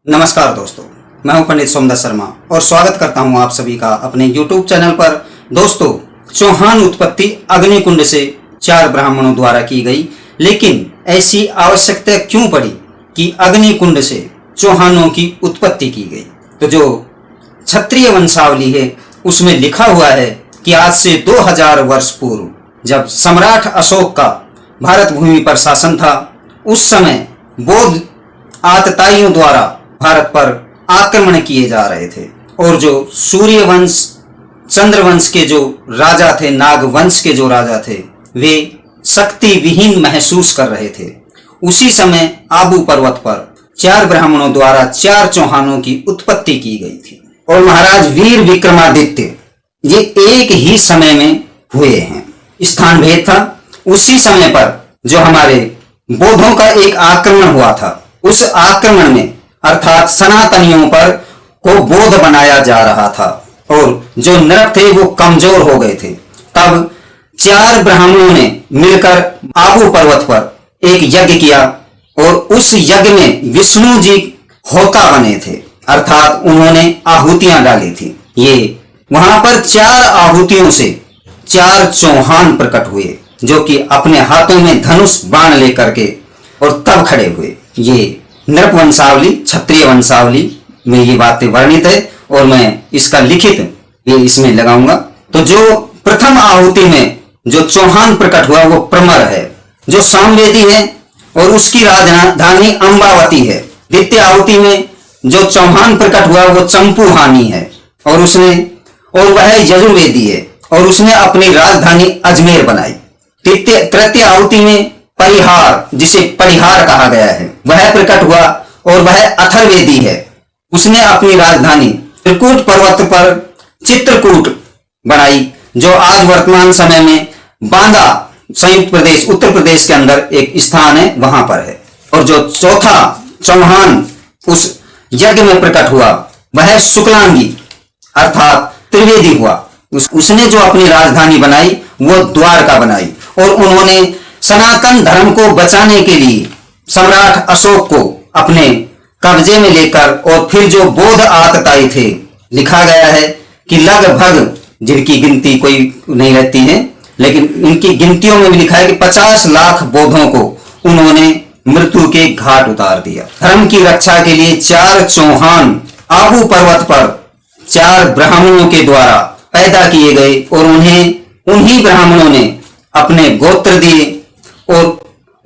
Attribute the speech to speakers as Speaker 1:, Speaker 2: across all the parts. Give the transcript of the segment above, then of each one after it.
Speaker 1: नमस्कार दोस्तों, मैं हूं पंडित सोमदत्त शर्मा और स्वागत करता हूं आप सभी का अपने YouTube चैनल पर। दोस्तों, चौहान उत्पत्ति अग्निकुंड से 4 ब्राह्मणों द्वारा की गई, लेकिन ऐसी आवश्यकता क्यों पड़ी कि अग्निकुंड से चौहानों की उत्पत्ति की गई? तो जो क्षत्रिय वंशावली है उसमें लिखा हुआ है कि आज से 2000 वर्ष पूर्व जब सम्राट अशोक का भारत भूमि पर शासन था, उस समय बौद्ध आतताइयों द्वारा भारत पर आक्रमण किए जा रहे थे और जो सूर्य वंश, चंद्र वंश के जो राजा थे, नाग वंश के जो राजा थे, वे शक्ति विहीन महसूस कर रहे थे। उसी समय आबू पर्वत पर 4 ब्राह्मणों द्वारा 4 चौहानों की उत्पत्ति की गई थी और महाराज वीर विक्रमादित्य ये एक ही समय में हुए हैं। स्थान भेद था। उसी समय पर जो हमारे बौद्धों का एक आक्रमण हुआ था, उस आक्रमण में अर्थात सनातनियों पर को बौद्ध बनाया जा रहा था और जो नर थे वो कमजोर हो गए थे। तब 4 ब्राह्मणों ने मिलकर आबू पर्वत पर एक यज्ञ किया और उस यज्ञ में विष्णु जी होता बने थे, अर्थात उन्होंने आहुतियां डाली थी। ये वहां पर 4 आहुतियों से 4 चौहान प्रकट हुए, जो कि अपने हाथों में धनुष बाण लेकर के और तब खड़े हुए। ये नृप वंशावली, क्षत्रिय वंशावली में ये बातें वर्णित है और मैं इसका लिखित ये इसमें लगाऊंगा। तो जो प्रथम आहुति में जो चौहान प्रकट हुआ वो प्रमर है, जो सामवेदी है और उसकी राजधानी अंबावती है। द्वितीय आहुति में जो चौहान प्रकट हुआ वो चंपूहानी है और वह यजुर्वेदी है और उसने अपनी राजधानी अजमेर बनाई। तृतीय आहुति में परिहार, जिसे परिहार कहा गया है, वह प्रकट हुआ और वह अथर्वेदी है। उसने अपनी राजधानी त्रिकूट पर्वत पर चित्रकूट बनाई, जो आज वर्तमान समय में बांदा संयुक्त प्रदेश उत्तर प्रदेश के अंदर एक स्थान है, वहां पर है। और जो चौथा चौहान उस यज्ञ में प्रकट हुआ वह शुक्लांगी अर्थात त्रिवेदी हुआ। उसने जो अपनी राजधानी बनाई वो द्वारका बनाई और उन्होंने सनातन धर्म को बचाने के लिए सम्राट अशोक को अपने कब्जे में लेकर और फिर जो बौद्ध आतताई थे, लिखा गया है कि लगभग, जिनकी गिनती कोई नहीं रहती है, लेकिन इनकी गिनतियों में भी लिखा है कि 50 लाख बौद्धों को उन्होंने मृत्यु के घाट उतार दिया। धर्म की रक्षा के लिए 4 चौहान आबू पर्वत पर 4 ब्राह्मणों के द्वारा पैदा किए गए और उन्हीं ब्राह्मणों ने अपने गोत्र दिए और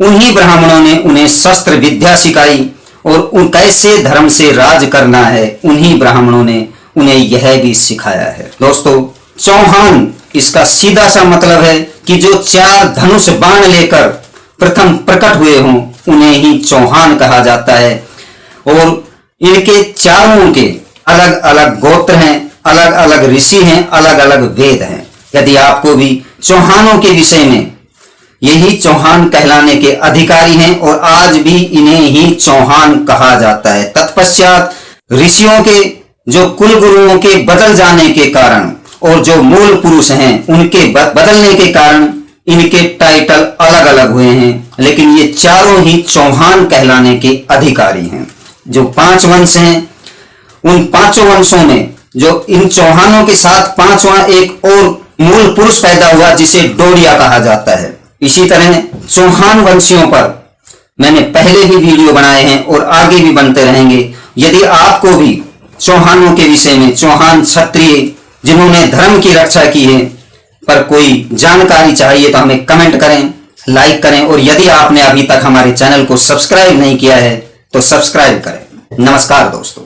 Speaker 1: उन्हीं ब्राह्मणों ने उन्हें शस्त्र विद्या सिखाई और कैसे धर्म से राज करना है, उन्हीं ब्राह्मणों ने उन्हें यह भी सिखाया है। दोस्तों, चौहान इसका सीधा सा मतलब है कि जो 4 धनुष बाण लेकर प्रथम प्रकट हुए हों उन्हें ही चौहान कहा जाता है। और इनके चारों के अलग अलग गोत्र हैं, अलग अलग ऋषि हैं, अलग अलग वेद हैं। यदि आपको भी चौहानों के विषय में, यही चौहान कहलाने के अधिकारी हैं और आज भी इन्हें ही चौहान कहा जाता है। तत्पश्चात ऋषियों के जो कुल गुरुओं के बदल जाने के कारण और जो मूल पुरुष हैं उनके बदलने के कारण इनके टाइटल अलग अलग हुए हैं, लेकिन ये चारों ही चौहान कहलाने के अधिकारी हैं। जो 5 वंश हैं, उन 5 वंशों में जो इन चौहानों के साथ 5वां एक और मूल पुरुष पैदा हुआ जिसे डोरिया कहा जाता है। इसी तरह चौहान वंशियों पर मैंने पहले भी वीडियो बनाए हैं और आगे भी बनते रहेंगे। यदि आपको भी चौहानों के विषय में, चौहान क्षत्रिय जिन्होंने धर्म की रक्षा की है, पर कोई जानकारी चाहिए तो हमें कमेंट करें, लाइक करें और यदि आपने अभी तक हमारे चैनल को सब्सक्राइब नहीं किया है तो सब्सक्राइब करें। नमस्कार दोस्तों।